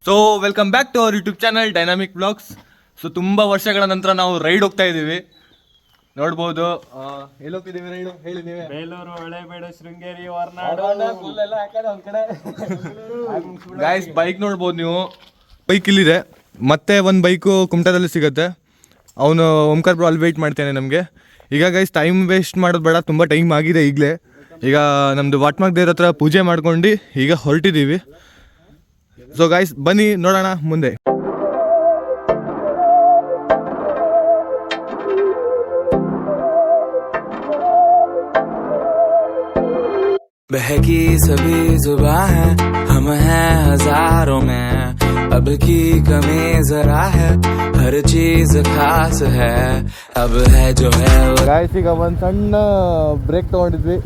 So welcome back to our YouTube channel dynamic blogs. So ತುಂಬ ವರ್ಷಗಳ ನಂತರ ನಾವು ರೈಡ್ ಹೋಗ್ತಾ ಇದ್ದೀವಿ. ನೋಡ್ಬೋದು ಎಲ್ಲಿ ಹೋಗ್ತಿದ್ದೀವಿ ರೈಡ್ ಹೇಳಿ ನೀವೇ. ಬೇಲೂರು, ಹಳೇಬೀಡು, ಶೃಂಗೇರಿ, ಹೊರನಾಡು ಗಾಯ್ಸ್ ಬೈಕ್ ನೋಡ್ಬೋದು ನೀವು. ಬೈಕ್ ಇಲ್ಲಿದೆ, ಮತ್ತೆ ಒಂದು ಬೈಕು ಕುಮಟಾದಲ್ಲಿ ಸಿಗುತ್ತೆ. ಅವನು ಓಂಕಾರ್ ಬ್ರೋ ಅಲ್ಲಿ ವೆಯ್ಟ್ ಮಾಡ್ತೇನೆ ನಮಗೆ. ಈಗ ಗೈಸ್ ಟೈಮ್ ವೇಸ್ಟ್ ಮಾಡೋದು ಬೇಡ, ತುಂಬ ಟೈಮ್ ಆಗಿದೆ ಈಗಲೇ. ಈಗ ನಮ್ಮದು ವಾಟ್ಮಾಕ್ ದೇವ್ರ ಹತ್ರ ಪೂಜೆ ಮಾಡ್ಕೊಂಡು ಈಗ ಹೊರಟಿದ್ದೀವಿ. ಸೊ ಗಾಯ್ಸ್ ಬನ್ನಿ ನೋಡೋಣ ಮುಂದೆ. बहकी सभी जुबां है, हम हैं हजारों में, अब की कमी जरा है, हर चीज खास है, अब है जो है वो. ಗಾಯ್ಸ್ ಈಗ ಒಂದು ಸಣ್ಣ ಬ್ರೇಕ್ ತಗೊಂಡಿದ್ವಿ.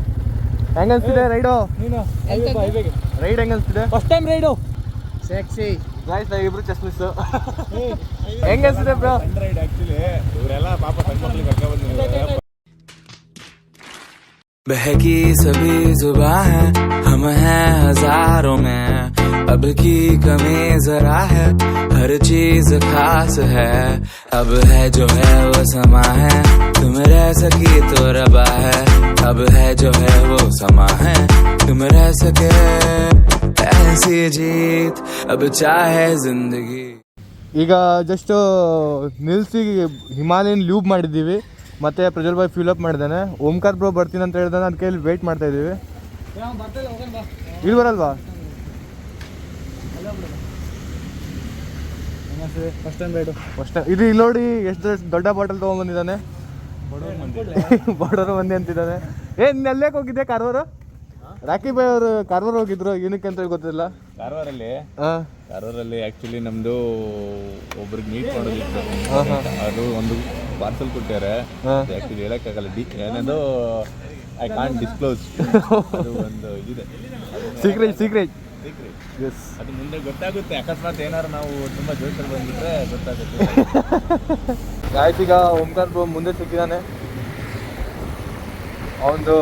ಹೆಂಗ ಅನ್ಸ್ತಿದೆ ರೈಡು? ರೈಡ್ ಹೆಂಗ ಅನ್ಸ್ತಿದೆ? First time raid sexy guys ನಾವಿಬ್ರು ಚಸ್ಮಿಸ್. ಹೆಂಗ ಅನ್ಸ್ತಿದೆ ಬ್ರೋ? ರೈಡ್ ಆಕ್ಚುಲಿ ಇವರೆಲ್ಲ ಪಾಪ ಸಣ್ಣ ಮಕ್ಕಳಿಗೆ ಕರ್ಕ ಬಂದಿದ್ದಾರೆ. बहकी सभी जुबां है, हम हैं हजारों में, अब की कमी जरा है, हर चीज खास है, अब है जो है वो समा है, तुम रह सकी तो रबा है, अब है जो है वो समा है, तुम रह सके ऐसी जीत अब चाहे जिंदगी. ಈಗ ಜಸ್ಟ್ ನಿಲ್ಸಿ ಹಿಮಾಲಯನ್ ಲ್ಯೂಬ್ ಮಾಡಿದ್ದೀವಿ. ಮತ್ತೆ ಪ್ರಜ್ವಲ್ ಬಾಯ್ ಫ್ಯೂಲ್ ಅಪ್ ಮಾಡಿದ್ದಾನೆ. ಓಂಕಾರ್ ಬ್ರೋ ಬರ್ತೀನಿ ಅಂತ ಹೇಳ್ದಾನೆ, ಅದಕ್ಕೆ ಇಲ್ಲಿ ವೆಯ್ಟ್ ಮಾಡ್ತಾ ಇದ್ದೀವಿ. ಇಲ್ಲಿ ಬರಲ್ವಾ? ಫಸ್ಟ್ ಟೈಮ್ ರೈಡು ಇದು ಇಲ್ಲಿ ನೋಡಿ ಎಷ್ಟು ದೊಡ್ಡ ಬಾಟಲ್ ತೊಗೊಂಡ್ಬಂದಿದ್ದಾನೆ. ಬಡವರು ಮಂದಿ ಅಂತಿದ್ದಾನೆ. ನೀನು ಅಲ್ಲೇಕೆ ಹೋಗಿದ್ದೆ ಕಾರವಾರ? ರಾಕಿ ಬಾಯ್ ಅವರು ಕಾರವಾರ ಹೋಗಿದ್ರು, ಏನಕ್ಕೆ ಅಂತ ಗೊತ್ತಿಲ್ಲ. ಕಾರವಾರಲ್ಲಿ ಆಕ್ಚುಲಿ ನಮ್ದು ಒಬ್ರಿಗೆ ಮೀಟ್ ಮಾಡೋದಿತ್ತು. ಅದು ಒಂದು ಪಾರ್ಸಲ್ ಕೊಟ್ಟಾರೆ, ಆಕ್ಚುಲಿ ಹೇಳಕ್ಕಾಗಲ್ಲ. ಏನದು ಐ ಕಾಂಟ್ ಡಿಸ್ಕ್ಲೋಸ್. ಅದು ಒಂದು ಇದಿದೆ, ಸೀಕ್ರೆಟ್. ಅದು ಮುಂದೆ ಗೊತ್ತಾಗುತ್ತೆ. ಅಕಸ್ಮಾತ್ ಏನಾದ್ರು ನಾವು ತುಂಬ ಜೋಶಲ್ಲಿ ಬಂದಿದ್ರೆ ಗೊತ್ತಾಗುತ್ತೆ. ಗಾಯ್ಸ್ ಈಗ ಓಂಕಾರ್ ಬ್ರೋ ಮುಂದೆ ಸಿಕ್ಕಿದ್ದಾನೆ. ಅವನದು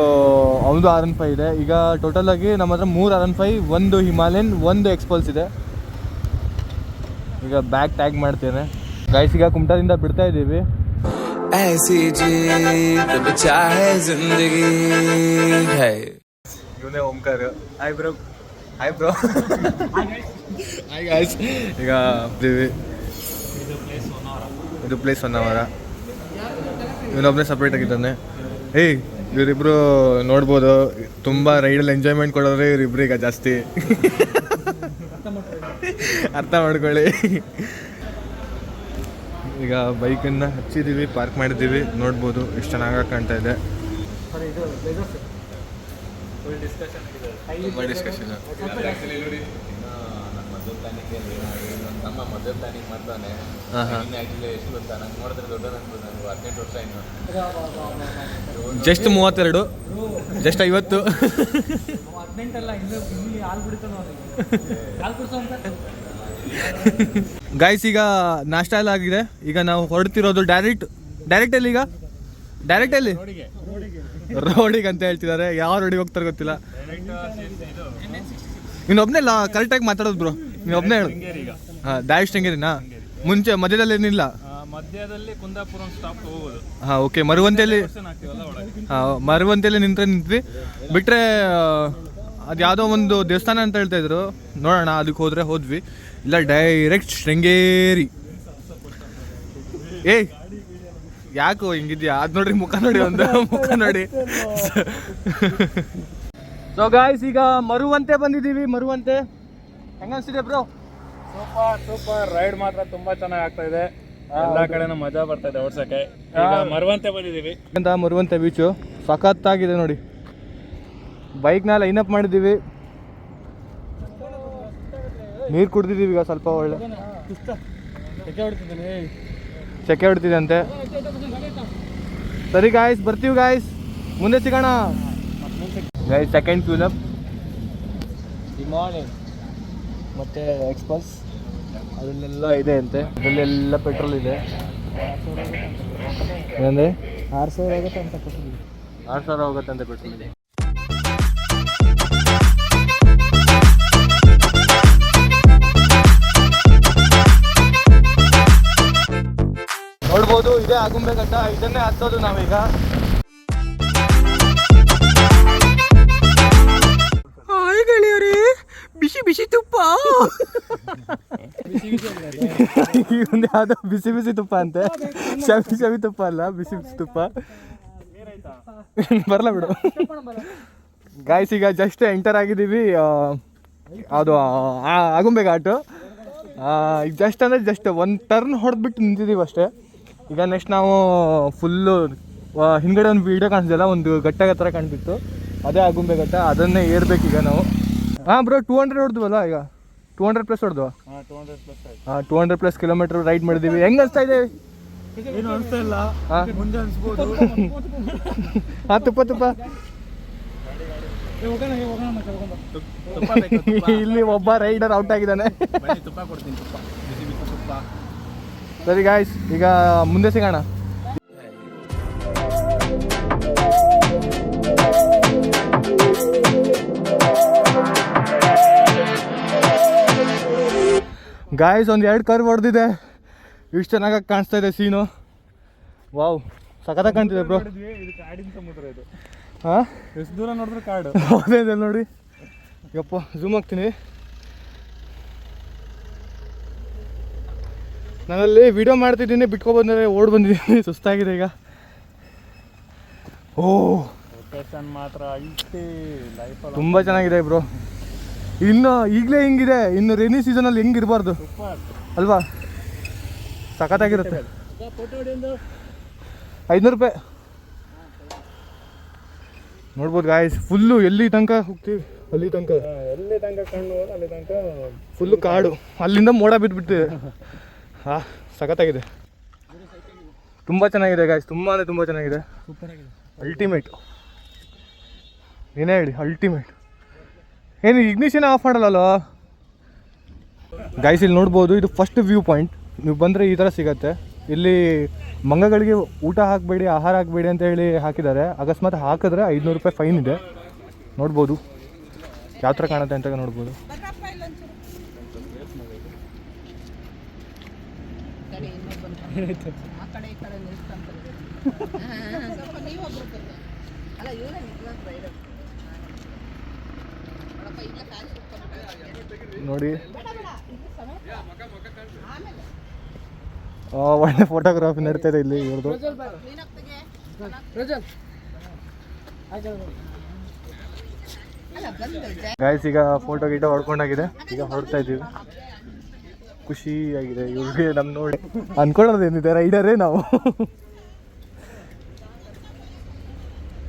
R15 ಇದೆ. ಈಗ ಟೋಟಲ್ ಆಗಿ ನಮ್ಮ ಹತ್ರ 3 R15, 1 ಹಿಮಾಲಯನ್, 1 ಎಕ್ಸ್ಪಲ್ಸ್ ಇದೆ. ಈಗ ಬ್ಯಾಗ್ ಟ್ಯಾಗ್ ಮಾಡ್ತೇನೆ. ಗಾಯ್ಸ್ ಈಗ ಕುಮಟಾದಿಂದ ಬಿಡ್ತಾ ಇದ್ದೀವಿ. ऐसी जीत अब चाहे जिंदगी है. ಇವನೇ Omkar. Hi bro. Hi guys. ಈಗ ಇದು ಪ್ಲೇಸ್ ಹೊನ್ನಾವರ. ಇವನೊಬ್ಬನೇ ಸಪ್ರೇಟ್ ಆಗಿದ್ದಾನೆ. ಇವರಿಬ್ರು ನೋಡ್ಬೋದು, ತುಂಬ ರೈಡಲ್ಲಿ ಎಂಜಾಯ್ಮೆಂಟ್ ಕೊಡೋದ್ರೆ ಇವರಿಬ್ರು ಈಗ ಜಾಸ್ತಿ. ಅರ್ಥ ಮಾಡ್ಕೊಳ್ಳಿ. ಈಗ ಬೈಕನ್ನು ಹಚ್ಚಿದ್ದೀವಿ, ಪಾರ್ಕ್ ಮಾಡಿದ್ದೀವಿ. ನೋಡ್ಬೋದು ಎಷ್ಟು ಚೆನ್ನಾಗಿ ಕಾಣ್ತಾ ಇದೆ. ಡಿಸ್ಕಷನ್ ನಮ್ಮ ಮದುವೆ ಪ್ಲಾನಿಂಗ್ ಮಾಡ್ತಾನೆ. ಆಕ್ಚುಲಿ ಎಷ್ಟು ಗೊತ್ತಾ, ನಂಗೆ ನೋಡಿದ್ರೆ ದೊಡ್ಡ ನಂಗೆ 18 ವರ್ಷ ಇನ್ನು. Just 32, just 50. ಗಾಯ್ಸ್ ಈಗ ನಾಷ್ಟ ಎಲ್ಲ ಆಗಿದೆ. ಈಗ ನಾವು ಹೊರಡ್ತಿರೋದು ಡೈರೆಕ್ಟ್ ಎಲ್ಲಿ? ಈಗ ಡೈರೆಕ್ಟ್ ಎಲ್ಲಿ? ರೋಡಿಗೆ ಅಂತ ಹೇಳ್ತಿದ್ದಾರೆ. ಯಾವ ರೋಡಿಗೆ ಹೋಗ್ತಾರೆ ಗೊತ್ತಿಲ್ಲ. ನೀನೊಬ್ಬನೇ ಕರೆಕ್ಟಾಗಿ ಮಾತಾಡೋದು ಬ್ರೋ, ನೀನೊಬ್ಬನೇ ಹೇಳು. ಡೈರೆಕ್ಟ್ ಶೃಂಗೇರಿನಾ? ಮುಂಚೆ ಮಧ್ಯದಲ್ಲಿ ಏನಿಲ್ಲ? ಮಧ್ಯದಲ್ಲಿ ಕುಂದಾಪುರ ಸ್ಟಾಪ್ ಹೋಗೋದು. ಓಕೆ. ಮರುವಂತೆಯಲ್ಲಿ ನಿಂತ್ವಿ. ಬಿಟ್ಟರೆ ಅದು ಯಾವುದೋ ಒಂದು ದೇವಸ್ಥಾನ ಅಂತ ಹೇಳ್ತಾ ಇದ್ರು, ನೋಡೋಣ ಅದಕ್ಕೆ ಹೋದ್ವಿ. ಇಲ್ಲ ಡೈರೆಕ್ಟ್ ಶೃಂಗೇರಿ. ಯಾಕೋ ಹಿಂಗಿದ್ಯಾ? ಅದು ನೋಡ್ರಿ, ಮುಖ ನೋಡಿ, ಮುಖ ನೋಡಿ. ಸೊ ಗಾಯ್ಸ್ ಈಗ ಮರುವಂತೆ ಬಂದಿದ್ದೀವಿ. ಮರುವಂತೆ ಹೆಂಗ ಅನ್ಸಿದೆ ಬ್ರೋ? ಸೂಪರ್ ರೈಡ್ ಮಾತ್ರ ತುಂಬಾ ಚೆನ್ನಾಗಿ ಆಗ್ತಾ ಇದೆ. ಎಲ್ಲ ಕಡೆನೂ ಮಜಾ ಬರ್ತಾ ಇದೆ ಓಡ್ಸಕ್ಕೆ. ಈಗ ಮರುವಂತೆ ಬಂದಿದ್ದೀವಿ ಅಂತ. ಮರುವಂತೆ ಬೀಚು ಸಖತ್ತಾಗಿದೆ ನೋಡಿ. ಬೈಕ್ನ ಲೈನಪ್ ಮಾಡಿದ್ದೀವಿ, ನೀರು ಕುಡ್ದಿದ್ದೀವಿ. ಈಗ ಸ್ವಲ್ಪ ಒಳ್ಳೆ ಸೆಕೆ ಹೊಡ್ತಿದೆ ಅಂತೆ. ಸರಿ ಗಾಯ್ಸ್, ಬರ್ತೀವಿ ಗಾಯ್ಸ್, ಮುಂದೆ ಸಿಗೋಣ guys. Second fuel up Himalayan ಮತ್ತು ಎಕ್ಸ್ಪಲ್ಸ್ ಅದನ್ನೆಲ್ಲ ಇದೆ ಅಂತೆ. ಅದರಲ್ಲೆಲ್ಲ ಪೆಟ್ರೋಲ್ ಇದೆ. ಏನಂದರೆ 6,000 ಹೋಗುತ್ತೆ ಅಂತ ಪೆಟ್ರೋಲ್. 6,000 ಹೋಗುತ್ತೆ ಅಂತ ಪೆಟ್ರೋಲ್ ಇದೆ. ನೋಡ್ಬೋದು ಇದೇ ಆಗುಂಬೆ ಘಟ್ಟ, ಇದನ್ನೇ ಹತ್ತೋದು ನಾವೀಗ. ಹಾಯ್ ಗೆಳೆಯರೇ, ಬಿಸಿ ಬಿಸಿ ತುಪ್ಪ. ಒಂದು ಯಾವ್ದೋ ಬಿಸಿ ಬಿಸಿ ತುಪ್ಪ ಅಂತೆ, ಶವಿ ಶವಿ ತುಪ್ಪ ಅಲ್ಲ, ಬಿಸಿ ಬಿಸಿ ತುಪ್ಪ. ಬರಲ್ಲ ಬಿಡು ಗಾಯ್ಸ್. ಈಗ ಜಸ್ಟ್ ಎಂಟರ್ ಆಗಿದ್ದೀವಿ ಅದು ಆಗುಂಬೆ ಘಾಟು. ಈಗ ಜಸ್ಟ್ ಅಂದರೆ ಜಸ್ಟ್ ಒಂದು ಟರ್ನ್ ಹೊಡೆದ್ಬಿಟ್ಟು ನಿಂತಿದ್ದೀವಿ ಅಷ್ಟೇ. ಈಗ ನೆಕ್ಸ್ಟ್ ನಾವು ಫುಲ್ಲು ಹಿಂದ್ಗಡೆ ಒಂದು ವೀಡಿಯೋ ಕಾಣಿಸ್ತಿಲ್ಲ, ಒಂದು ಘಟ್ಟ ಥರ ಕಾಣ್ತಿತ್ತು, ಅದೇ ಆಗುಂಬೆ ಘಟ್ಟ. ಅದನ್ನೇ ಏರ್ಬೇಕೀಗ ನಾವು. ಹಾಂ ಬ್ರೋ, 200 ಹೊಡೆದ್ವಲ್ಲ ಈಗ, 200+ ಹೊಡೆದ್ವಾ? ಹಾಂ, 200+ ಕಿಲೋಮೀಟರ್ ರೈಡ್ ಮಾಡಿದ್ದೀವಿ. ಹೆಂಗೆ ಅನಿಸ್ತಾ ಇದೆ? ಏನು ಅನಿಸ್ತಾ ಇಲ್ಲ, ಮುಂದೆ ಅನ್ಸ್ಬೋದು. ಹಾಂ, ತುಪ್ಪ ಇಲ್ಲಿ ಒಬ್ಬ ರೈಡರ್ ಔಟ್ ಆಗಿದ್ದಾನೆ. ತುಪ್ಪ ಕೊಡ್ತೀನಿ, ತುಪ್ಪ, ಬಿಸಿ ಬಿಸಿ ತುಪ್ಪ. ಸರಿ ಗಾಯ್ಸ್, ಈಗ ಮುಂದೆ ಸಿಗೋಣ. ಗಾಯ್ಸ್, ಒಂದು 2 ಕರ್ವ್ ಹೊಡೆದಿದೆ. ಇಷ್ಟು ಚೆನ್ನಾಗಿ ಕಾಣಿಸ್ತಾ ಇದೆ ಸೀನು. ವಾವ್, ಸಖತ್ತಾಗಿ ಕಾಣ್ತಿದೆ ಬ್ರೋ. ಇದು ಕಾಡಿನ ಸಮುದ್ರ ಇದು. ಹಾಂ, ಎಷ್ಟು ದೂರ ನೋಡಿದ್ರೆ ಕಾಡು. ಅದೇ ಇದೆ ನೋಡಿ. ಯಪ್ಪ, ಝೂಮ್ ಆಗ್ತೀನಿ. ನಾನಲ್ಲಿ ವಿಡಿಯೋ ಮಾಡ್ತಿದ್ದೀನಿ, ಬಿಟ್ಕೊಬಂದರೆ ಓಡ್ ಬಂದಿದ್ದೀನಿ, ಸುಸ್ತಾಗಿದೆ ಈಗ. ಓ, ಲೊಕೇಶನ್ ಮಾತ್ರ ಅಲ್ಟಿ, ಲೈಫಲ್ಲಿ ತುಂಬ ಚೆನ್ನಾಗಿದೆ ಬ್ರೋ. ಇನ್ನು ಈಗಲೇ ಹಿಂಗಿದೆ, ಇನ್ನು ರೈನಿ ಸೀಸನಲ್ಲಿ ಹೆಂಗಿರಬಾರ್ದು ಅಲ್ವಾ? ಸಖತ್ತಾಗಿರುತ್ತೆ. 500 ರೂಪಾಯಿ ನೋಡ್ಬೋದು ಗಾಯ್ಸ್. ಫುಲ್ಲು ಎಲ್ಲಿ ತನಕ ಹೋಗ್ತೀವಿ ಅಲ್ಲಿ ತನಕ, ಎಲ್ಲಿ ತನಕ ಕಣ್ಣು ಅಲ್ಲಿ ತನಕ ಫುಲ್ಲು ಕಾಡು. ಅಲ್ಲಿಂದ ಮೋಡ ಬಿದ್ದುಬಿಟ್ಟಿದೆ. ಹಾಂ, ಸಖತ್ತಾಗಿದೆ, ತುಂಬ ಚೆನ್ನಾಗಿದೆ ಗಾಯ್ಸ್, ತುಂಬ ಅಂದರೆ ತುಂಬ ಚೆನ್ನಾಗಿದೆ. ಸೂಪರ್ ಆಗಿದೆ, ಅಲ್ಟಿಮೇಟ್. ಏನೇ ಹೇಳಿ, ಅಲ್ಟಿಮೇಟ್. ಏನು ಇಗ್ನಿಷನ್ ಆಫ್ ಮಾಡಲ್ಲ ಗಾಯ್ಸ್? ಇಲ್ಲಿ ನೋಡ್ಬೋದು, ಇದು ಫಸ್ಟ್ ವ್ಯೂ ಪಾಯಿಂಟ್. ನೀವು ಬಂದರೆ ಈ ಥರ ಸಿಗತ್ತೆ. ಇಲ್ಲಿ ಮಂಗಗಳಿಗೆ ಊಟ ಹಾಕಬೇಡಿ, ಆಹಾರ ಹಾಕಬೇಡಿ ಅಂತ ಹೇಳಿ ಹಾಕಿದ್ದಾರೆ. ಅಕಸ್ಮಾತ್ ಹಾಕಿದ್ರೆ 500 ರೂಪಾಯಿ ಫೈನ್ ಇದೆ. ನೋಡ್ಬೋದು ಯಾವ ಥರ ಕಾಣುತ್ತೆ ಅಂತ ನೋಡ್ಬೋದು. ನೋಡಿ, ಒಳ್ಳೆ ಫೋಟೋಗ್ರಾಫಿ ನಡೀತಾ ಇದೆ ಇಲ್ಲಿ ಇವ್ರದ್ದು. ಗಾಯ್ಸ್, ಈಗ ಫೋಟೋ ಗೀಟೋ ಹೊಡ್ಕೊಂಡಾಗಿದೆ, ಈಗ ಹೊಡ್ತಾ ಇದ್ದೀವಿ. ಖುಷಿಯಾಗಿದೆ ಇವ್ರಿಗೆ ನಮ್ಮ ನೋಡಿ. ಅನ್ಕೊಳ್ಳೋದೇನಿದೆ, ರೈಡರೇ ನಾವು.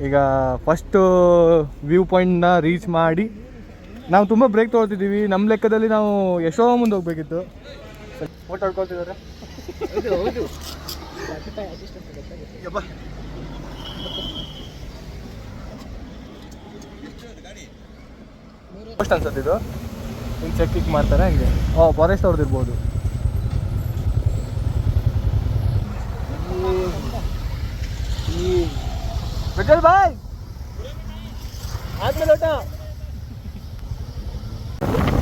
ಈಗ ಫಸ್ಟು ವ್ಯೂ ಪಾಯಿಂಟ್ನ ರೀಚ್ ಮಾಡಿ ನಾವು ತುಂಬ ಬ್ರೇಕ್ ತೊಗೊಳ್ತಿದ್ದೀವಿ. ನಮ್ಮ ಲೆಕ್ಕದಲ್ಲಿ ನಾವು ಎಷ್ಟೋ ಮುಂದೆ ಹೋಗ್ಬೇಕಿತ್ತು. ಫೋಟೋ ಹೊಡ್ಕೊಳ್ತಿದ್ದಾರೆ. ಫಸ್ಟ್ ಅನ್ಸುತ್ತೆ ಇದು. ಇನ್ನು ಚೆಕ್ ಮಾಡ್ತಾರೆ ಹಂಗೆ. ಫಾರೆಸ್ಟ್ ಅವ್ರದ್ದು ಇರ್ಬೋದು. ವಿಠಲ್ ಬಾಯ್ ಆದ್ಮೇಲೆ ಊಟ.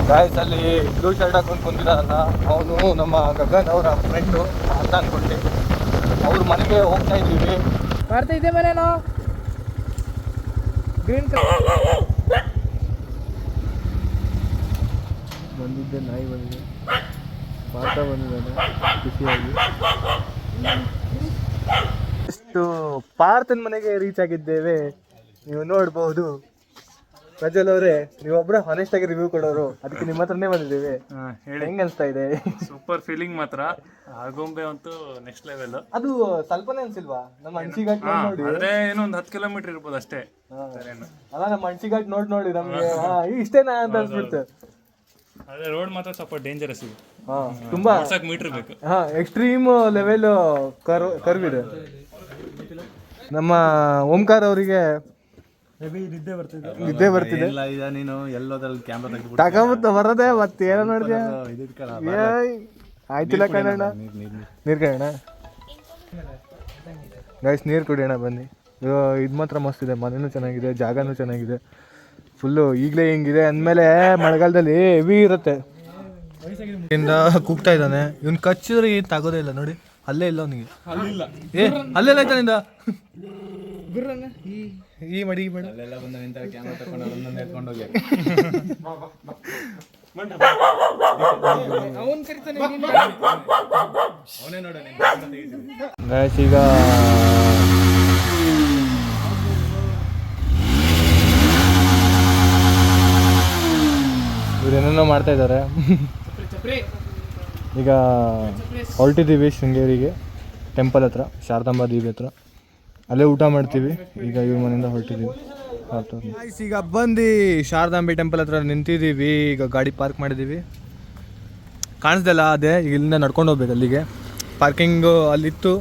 ಗಾಯ್ಸ್, ಅಲ್ಲಿ ಬ್ಲೂ ಶರ್ಟ್ ಹಾಕೊಂಡು ಕುಂತಿದ್ದಾರಲ್ಲ, ಅವನು ನಮ್ಮ ಗಗನ್ ಅವರ ಫ್ರೆಂಡು ಅಂತ ಅಂದ್ಕೊಂಡೆ. ಅವ್ರ ಮನೆಗೆ ಹೋಗ್ತಾ ಇದ್ದೀವಿ. ಮಾಡ್ತಾ ಇದ್ದೆ ಮನೆ ನಾವು ಗ್ರೀನ್ ಬಂದಿದ್ದೆ, ನಾಯಿ ಬಂದಿದೆ, ಪಾತ್ರ ಬಂದಿದ್ದಾನೆ ಖುಷಿಯಾಗಿ. ಎಷ್ಟು ಪಾರ್ಥನ್ ಮನೆಗೆ ರೀಚ್ ಆಗಿದ್ದೇವೆ, ನೀವು ನೋಡ್ಬೋದು. ಪ್ರಜ್ವಲ್ ಅವರೇ, ನೀವೊಬ್ಬರೇ ಹಾನೆಸ್ಟ್ ಆಗಿ ರಿವ್ಯೂ ಕೊಡೋರು, ಅದಕ್ಕೆ ನಿಮ್ಮ ಹತ್ರನೇ ಬಂದಿದ್ದೇವೆ. ಹೆಂಗ್ ಅನ್ಸ್ತಾ ಇದೆ? ಸೂಪರ್ ಫೀಲಿಂಗ್ ಮಾತ್ರ. ಆಗುಂಬೆ ಅಂತೂ ನೆಕ್ಸ್ಟ್ ಲೆವೆಲ್. ಅದು ಸ್ವಲ್ಪನೇ ಅನ್ಸಿಲ್ವಾ? ನಮ್ಮ ಅಣಸಿಘಾಟ್ ನೋಡಿ, ಆದ್ರೆ ಏನೋ ಒಂದು 10 ಕಿಲೋಮೀಟರ್ ಇರ್ಬೋದು ಅಷ್ಟೇ. ಅಲ್ಲ, ನಮ್ಮ ಅಣಸಿಘಾಟ್ ನೋಡಿ ನಮ್ಗೆ ಇಷ್ಟೇನಾ ಅಂತ ಅನ್ಸ್ಬಿಡ್ತು. ಅದೇ ರೋಡ್ ಮಾತ್ರ ಸ್ವಲ್ಪ ಡೇಂಜರಸ್ ಇದೆ, ತುಂಬಾ ಮೀಟರ್ ಬೇಕು. ಎಕ್ಸ್ಟ್ರೀಮ್ ಲೆವೆಲ್ ಕರ್ವ್ ಇದೆ. ನಮ್ಮ ಓಂಕಾರ್ ಅವರಿಗೆ ನಿದ್ದೆ ಬರ್ತಿದೆ. ನೀನು ಎಲ್ಲೋದ್ರಲ್ಲಿ ಕ್ಯಾಮ್ರಾ ತಗೊಂಬತ್ತ ಬರೋದೇ ಮತ್ತೆ ಏನೋ ನೋಡಿದ್ಯಾ? ಆಯ್ತಿಲ್ಲ ಕಣ, ನೀರು ಕಣ ಗೈಸ್, ನೀರು ಕುಡಿಯೋಣ ಬನ್ನಿ. ಇದು ಮಾತ್ರ ಮಸ್ತ್ ಇದೆ, ಮನೆಯೂ ಚೆನ್ನಾಗಿದೆ, ಜಾಗನೂ ಚೆನ್ನಾಗಿದೆ. ಫುಲ್ಲು ಈಗಲೇ ಹಿಂಗಿದೆ ಅಂದಮೇಲೆ ಮಳೆಗಾಲದಲ್ಲಿ ಹೆವಿ ಇರುತ್ತೆ. ಕೂಗ್ತಾ ಇದ್ದಾನೆ, ಇವ್ನು ಕಚ್ಚಿದ್ರೆ ಏನು ತಗೋದೇ ಇಲ್ಲ ನೋಡಿ. ಅಲ್ಲೇ ಇಲ್ಲ ಅವನಿಗೆ ಏ ಅಲ್ಲೆಲ್ಲ ಆಯ್ತಾ ನಿಂದ ಈ ಮಡಿ ಬೇಡ ಅಲ್ಲೆಲ್ಲ ಬಂದು ನಿಂತ ಕ್ಯಾಮ್ರಾ ತಗೊಂಡು ಒಂದೊಂದು ಎತ್ಕೊಂಡು ಹೋಗಿ ಅವನೇ ನೋಡ ಗೈಸ್ ಈಗ ಇವ್ರೇನೇನೋ ಮಾಡ್ತಾ ಇದ್ದಾರೆ ಈಗ ಹೊರಟಿದ್ದೀವಿ ಶೃಂಗೇರಿಗೆ ಟೆಂಪಲ್ ಹತ್ರ ಶಾರದಾಂಬಾ ದೇವಿ ಹತ್ರ ಅಲ್ಲೇ ಊಟ ಮಾಡ್ತೀವಿ ಈಗ ಇವ್ರ ಮನೆಯಿಂದ ಹೊರಟಿದ್ದೀವಿ ಈಗ ಬಂದು ಶಾರದಾಂಬೆ ಟೆಂಪಲ್ ಹತ್ರ ನಿಂತಿದ್ದೀವಿ ಈಗ ಗಾಡಿ ಪಾರ್ಕ್ ಮಾಡಿದ್ದೀವಿ ಕಾಣಿಸ್ದಲ್ಲ ಅದೇ ಈಗ ಇಲ್ಲಿಂದ ನಡ್ಕೊಂಡು ಹೋಗ್ಬೇಕು ಅಲ್ಲಿಗೆ ಪಾರ್ಕಿಂಗು ಅಲ್ಲಿತ್ತು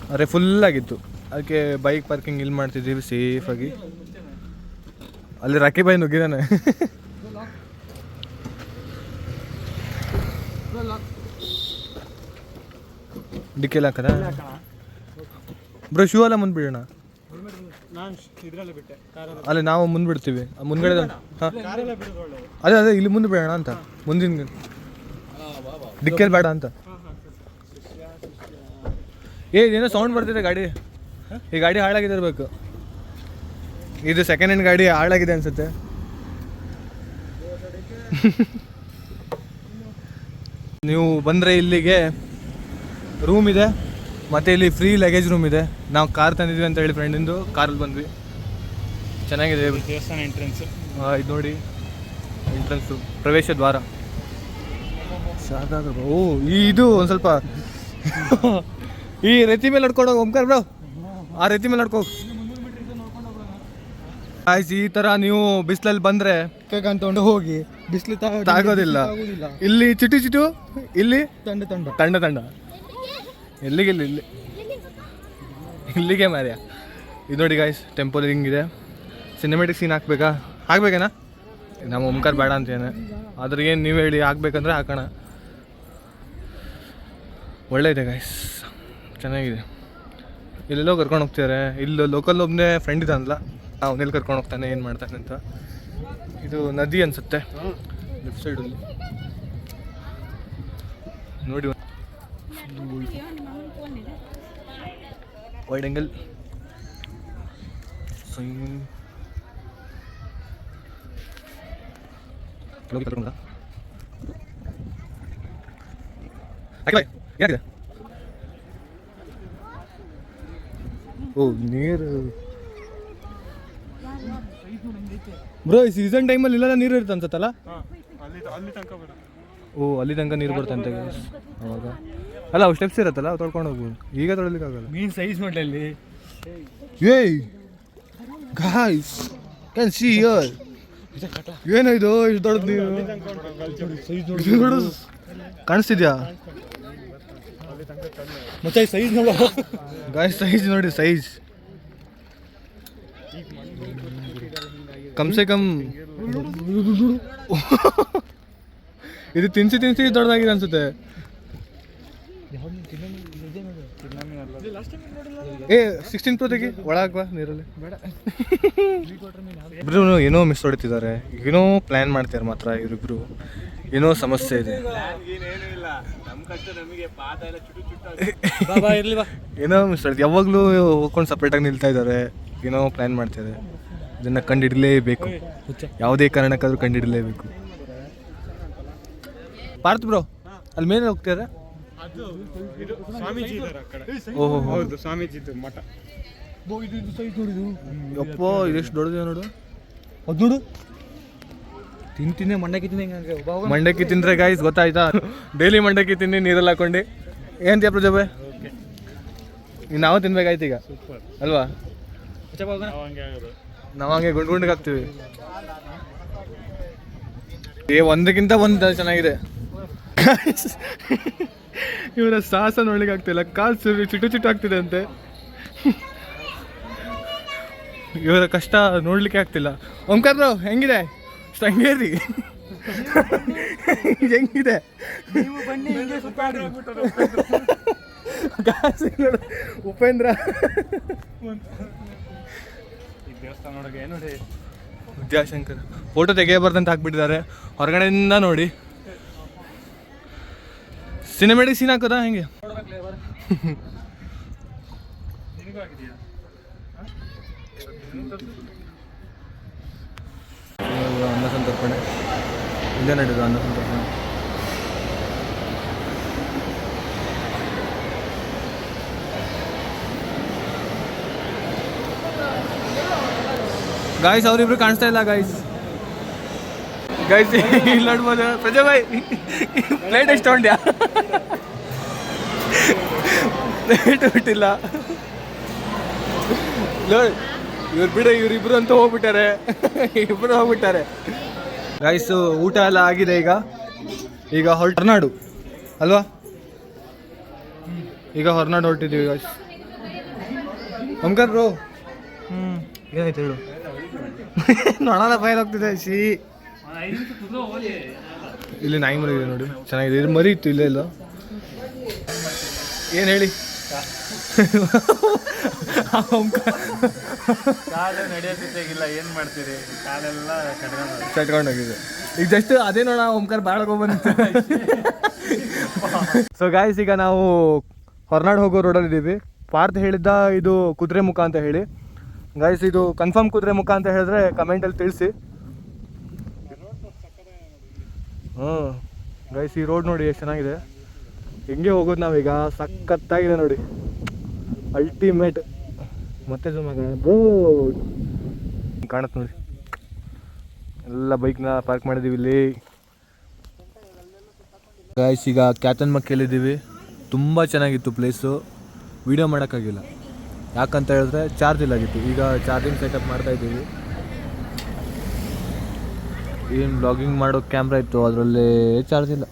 ಆದರೆ ಫುಲ್ಲಾಗಿತ್ತು ಅದಕ್ಕೆ ಬೈಕ್ ಪಾರ್ಕಿಂಗ್ ಇಲ್ಲಿ ಮಾಡ್ತಿದ್ದೀವಿ ಸೇಫಾಗಿ ಅಲ್ಲಿ ರಾಕಿ ಬಾಯಿ ನುಗ್ಗಿದಾನೆ ಡಿಕ್ಕೆಲ್ಲ ಹಾಕದ ಬ್ರೋ ಶೂ ಎಲ್ಲ ಮುಂದೆ ಬಿಡೋಣ ಅಲ್ಲೇ ನಾವು ಮುಂದೆ ಬಿಡ್ತೀವಿ ಮುಂದ್ಗಡೆ ಅದೇ ಅದೇ ಇಲ್ಲಿ ಮುಂದೆ ಬಿಡೋಣ ಅಂತ ಮುಂದಿನ ಡಿಕ್ಕೆಲ್ ಬೇಡ ಅಂತ ಏನೋ ಸೌಂಡ್ ಬರ್ತಿದೆ ಗಾಡಿ ಈ ಗಾಡಿ ಹಾಳಾಗಿದೆ ಇರಬೇಕು ಇದು ಸೆಕೆಂಡ್ ಹ್ಯಾಂಡ್ ಗಾಡಿ ಹಾಳಾಗಿದೆ ಅನ್ಸುತ್ತೆ ನೀವು ಬಂದರೆ ಇಲ್ಲಿಗೆ ರೂಮ್ ಇದೆ ಮತ್ತು ಇಲ್ಲಿ ಫ್ರೀ ಲಗೇಜ್ ರೂಮ್ ಇದೆ ನಾವು ಕಾರ್ ತಂದಿದ್ವಿ ಅಂತ ಹೇಳಿ ಫ್ರೆಂಡಿಂದು ಕಾರಲ್ಲಿ ಬಂದ್ವಿ ಚೆನ್ನಾಗಿದೆ ದೇವಸ್ಥಾನ ಎಂಟ್ರೆನ್ಸ್ ಇದು ನೋಡಿ ಎಂಟ್ರೆನ್ಸು ಪ್ರವೇಶ ದ್ವಾರ ಶಾರದಾ ಓ ಇದು ಒಂದು ಸ್ವಲ್ಪ ಈ ರೆತಿ ಮೇಲೆ ನಡ್ಕೊಂಡು ಹೋಗಿ ಓಂಕಾರ ಬ್ರೋ ಆ ರೆತಿ ಮೇಲೆ ನಡ್ಕೋ ಆಯ್ತು ಈ ಥರ ನೀವು ಬಿಸಿಲಲ್ಲಿ ಬಂದರೆ ಅಂತಕೊಂಡು ಹೋಗಿ ಬಿಸಿಲು ತಾಗೋದಿಲ್ಲ ಇಲ್ಲಿ ಚಿಟು ಚಿಟು ಇಲ್ಲಿ ತಂಡ ತಂಡ ತಂಡ ತಂಡ ಎಲ್ಲಿಗೆ ಇಲ್ಲಿ ಇಲ್ಲಿಗೆ ಮಾರ್ಯ ಇದು ನೋಡಿ ಗಾಯ್ಸ್ ಟೆಂಪಲ್ ಹಿಂಗಿದೆ ಸಿನಿಮೆಟಿಕ್ ಸೀನ್ ಹಾಕ್ಬೇಕೇನಾ ನಮ್ಮ ಓಂಕಾರ ಬೇಡ ಅಂತೇನೆ ಆದ್ರೆ ಏನು ನೀವು ಹೇಳಿ ಹಾಕ್ಬೇಕಂದ್ರೆ ಹಾಕೋಣ ಒಳ್ಳೆ ಇದೆ ಗಾಯ್ಸ್ ಚೆನ್ನಾಗಿದೆ ಇಲ್ಲೆಲ್ಲೋ ಕರ್ಕೊಂಡು ಹೋಗ್ತಿದ್ದಾರೆ ಇಲ್ಲಿ ಲೋಕಲ್ ಒಬ್ಬನೇ ಫ್ರೆಂಡ್ ಇದ್ದಾನಲ್ಲ ಅವನೆಲ್ಲಿ ಕರ್ಕೊಂಡು ಹೋಗ್ತಾನೆ ಏನು ಮಾಡ್ತಾನೆ ಅಂತ ಇದು ನದಿ ಅನಿಸುತ್ತೆ ಲೆಫ್ಟ್ ಸೈಡಲ್ಲಿ ನೋಡಿ ವೈಡ್ ಆ್ಯಂಗಲ್ ಏನಿದೆ ಓ ನೀರು ಬ್ರೋ ಈ ಸೀಸನ್ ಟೈಮಲ್ಲಿ ಇಲ್ಲೆಲ್ಲ ನೀರು ಇರುತ್ತೆ ಅನ್ಸತ್ತಲ್ಲ ಓ ಅಲ್ಲಿ ತನಕ ನೀರು ಬರ್ತಂತೆ ಅವಾಗ ಅಲ್ಲ ಅವು ಸ್ಟೆಪ್ಸ್ ಇರುತ್ತಲ್ಲ ಅವು ತೊಳ್ಕೊಂಡು ಹೋಗ್ಬೋದು ಈಗ ತೊಳಿಲಿಕ್ಕಾಗಲ್ಲ ಮೀನ್ ಸೈಜ್ ನೋಡಿ ಅಲ್ಲಿ ಏಯ್ ಗಾಯ್ಸ್ ಕ್ಯಾನ್ ಸಿ ಹಿಯರ್ ಏನೋ ಇದು ಇಷ್ಟು ದೊಡ್ಡದು ನೀರು ಕಾಣಿಸ್ತಿದ್ಯಾ ಮತ್ತೆ ಸೈಜ್ ನೋಡ ಗಾಯ್ಸ್ ಸೈಜ್ ನೋಡಿ ಸೈಜ್ ಕಮ್ ಸೆ ಕಮ್ ಇದು ತಿನ್ಸಿ ದೊಡ್ಡದಾಗಿದೆ ಅನ್ಸುತ್ತೆ ಏ 16 Pro ತೆಗಿ ಒಳಗೆ ನೀರಲ್ಲಿ ಇಬ್ರು ಏನೋ ಮಿಸ್ ಹೊಡಿತಿದ್ದಾರೆ ಏನೋ ಪ್ಲ್ಯಾನ್ ಮಾಡ್ತಾರೆ ಮಾತ್ರ ಇವರಿಬ್ರು ಏನೋ ಸಮಸ್ಯೆ ಇದೆ ಏನೋ ಮಿಸ್ ಹೊಡಿತು ಯಾವಾಗಲೂ ಹೋಗ್ಕೊಂಡು ಸಪ್ರೇಟಾಗಿ ನಿಲ್ತಾ ಇದ್ದಾರೆ ಏನೋ ಪ್ಲ್ಯಾನ್ ಮಾಡ್ತಾರೆ ಇದನ್ನು ಕಂಡುಹಿಡಲೇಬೇಕು ಯಾವುದೇ ಕಾರಣಕ್ಕಾದ್ರೂ ಕಂಡುಹಿಡಲೇಬೇಕು ಪಾರ್ಥ ಬ್ರೋ ಅಲ್ಲಿ ಮೇಲೆ ಹೋಗ್ತಿದ್ದಾರೆ ಓಹೋ ಹೌದು ಸ್ವಾಮೀಜಿದು ಮಠ ಯಪ್ಪ ಇದೆಷ್ಟು ದೊಡ್ಡದಿದೆ ನೋಡು ಅದು ನೋಡು ತಿಂತೀನಿ ಮಂಡಕ್ಕಿ ತಿಂದಂಗೆ ಮಂಡಕ್ಕಿ ತಿಂದರೆ ಗಾಯ್ಸ್ ಗೊತ್ತಾಯ್ತಾ ಡೈಲಿ ಮಂಡಕ್ಕಿ ತಿನ್ನಿ ನೀರಲ್ಲಿ ಹಾಕೊಂಡು ಏನಂತೀಯ ಪ್ರಜಾಬೆ ನಾವು ತಿನ್ಬೇಕಾಯ್ತು ಈಗ ಅಲ್ವಾ ನಾವು ಹಂಗೆ ಗುಂಡ್ಗೆ ಹಾಕ್ತೀವಿ ಒಂದಕ್ಕಿಂತ ಒಂದು ಚೆನ್ನಾಗಿದೆ ಇವರ ಸಾಹಸ ನೋಡ್ಲಿಕ್ಕೆ ಆಗ್ತಿಲ್ಲ ಕಾಲು ಚಿಟ್ಟು ಆಗ್ತಿದೆ ಅಂತೆ ಇವರ ಕಷ್ಟ ನೋಡ್ಲಿಕ್ಕೆ ಆಗ್ತಿಲ್ಲ ಓಂಕಾರ ಬ್ರೋ ಹೆಂಗಿದೆ ಶೃಂಗೇರಿ ಹೆಂಗಿದೆ ಉಪೇಂದ್ರ ವಿದ್ಯಾಶಂಕರ್ ಫೋಟೋ ತೆಗೆಯಬಾರ್ದಂತ ಹಾಕ್ಬಿಟ್ಟಿದ್ದಾರೆ ಹೊರಗಡೆಯಿಂದ ನೋಡಿ ಸಿನಿಮೆಟಿಕ್ ಸೀನ್ ಹಾಕೋದಾ ಹೆಂಗೆ ನಿನಗೂ ಆಗಿದೆಯಾ? ಅನ್ನ ಸಂತರ್ಪಣೆ ಇಲ್ಲೇ ನಡೆಯೋದು ಅನ್ನ ಸಂತರ್ಪಣೆ. ಗಾಯ್ಸ್ ಅವರಿಬ್ರು ಕಾಣಿಸ್ತಾ ಇಲ್ಲ ಗಾಯ್ಸ್. ಇಲ್ಲಿ ನೋಡ್ಬೋದು ಪ್ರಜಾ ಬಾಯ್ ಪ್ಲೇಟ್ ಎಷ್ಟು ತೊಗೊಂಡ್ಯಾ? ಪ್ಲೇಟ್ ಬಿಟ್ಟಿಲ್ಲ ನೋಡಿ. ಇವರಿಬ್ರು ಅಂತ ಹೋಗ್ಬಿಟ್ಟಾರೆ. ಇಬ್ರು ಹೋಗ್ಬಿಟ್ಟಾರೆ ಗಾಯ್ಸ್. ಊಟ ಎಲ್ಲ ಆಗಿದೆ. ಈಗ ಹೊರನಾಡು ಅಲ್ವಾ? ಈಗ ಹೊರನಾಡು ಹೊರಟಿದ್ದೀವಿ ಗಾಯ್ಸ್. ಓಂಕಾರ್ ಬ್ರೋ ಏನಾಯ್ತು ಹೇಳು. ನೋಡೋಣ ಫೈಲ್ ಹೋಗ್ತಿದೆ ಸಿ. ಇಲ್ಲಿ ನಾಯಿ ಮರಿ ಇದೆ ನೋಡಿ, ಚೆನ್ನಾಗಿದೆ. ಇದು ಮರಿ ಇತ್ತು, ಇಲ್ಲೇ ಇಲ್ಲ. ಏನು ಹೇಳಿ ಕಾಲು ನಡೆಯೋದಿಲ್ಲ, ಏನು ಮಾಡ್ತೀರಿ? ಕಾಲೆಲ್ಲ ಕಟ್ಕೊಂಡೋಗಿದೆ. ಈಗ ಜಸ್ಟ್ ಅದೇ ನೋಡ ಓಂಕಾರ ಭಾಳ ಹೋಗ್ಬಂತ. ಸೊ ಗಾಯ್ಸ್, ಈಗ ನಾವು ಹೊರನಾಡು ಹೋಗೋ ರೋಡಲ್ಲಿ ಇದ್ದೀವಿ. ಪಾರ್ಥ ಹೇಳಿದ್ದ ಇದು ಕುದುರೆ ಮುಖ ಅಂತ ಹೇಳಿ. ಗಾಯ್ಸ್, ಇದು ಕನ್ಫರ್ಮ್ ಕುದುರೆ ಮುಖ ಅಂತ ಹೇಳಿದ್ರೆ ಕಮೆಂಟಲ್ಲಿ ತಿಳಿಸಿ. ಗೈಸ್, ಈ ರೋಡ್ ನೋಡಿ ಎಷ್ಟು ಚೆನ್ನಾಗಿದೆ. ಹೆಂಗೆ ಹೋಗೋದು ನಾವೀಗ. ಸಖತ್ತಾಗಿದೆ ನೋಡಿ, ಅಲ್ಟಿಮೇಟ್. ಮತ್ತೆ ಕಾಣುತ್ತೆ ನೋಡಿ, ಎಲ್ಲ ಬೈಕ್ನ ಪಾರ್ಕ್ ಮಾಡಿದ್ದೀವಿ ಇಲ್ಲಿ. ಗೈಸ್, ಈಗ ಕ್ಯಾತನ್ಮಕ್ಕೆಲ್ಲಿದ್ದೀವಿ. ತುಂಬ ಚೆನ್ನಾಗಿತ್ತು ಪ್ಲೇಸು. ವೀಡಿಯೋ ಮಾಡೋಕ್ಕಾಗಿಲ್ಲ, ಯಾಕಂತ ಹೇಳಿದ್ರೆ ಚಾರ್ಜ್ ಇಲ್ಲಾಗಿತ್ತು. ಈಗ ಚಾರ್ಜಿಂಗ್ ಸೆಟಪ್ ಮಾಡ್ತಾಯಿದ್ದೀವಿ. ಏನು ಬ್ಲಾಗಿಂಗ್ ಮಾಡೋ ಕ್ಯಾಮ್ರಾ ಇತ್ತು, ಅದರಲ್ಲೇ ಚಾರ್ಜ್ ಇಲ್ಲ.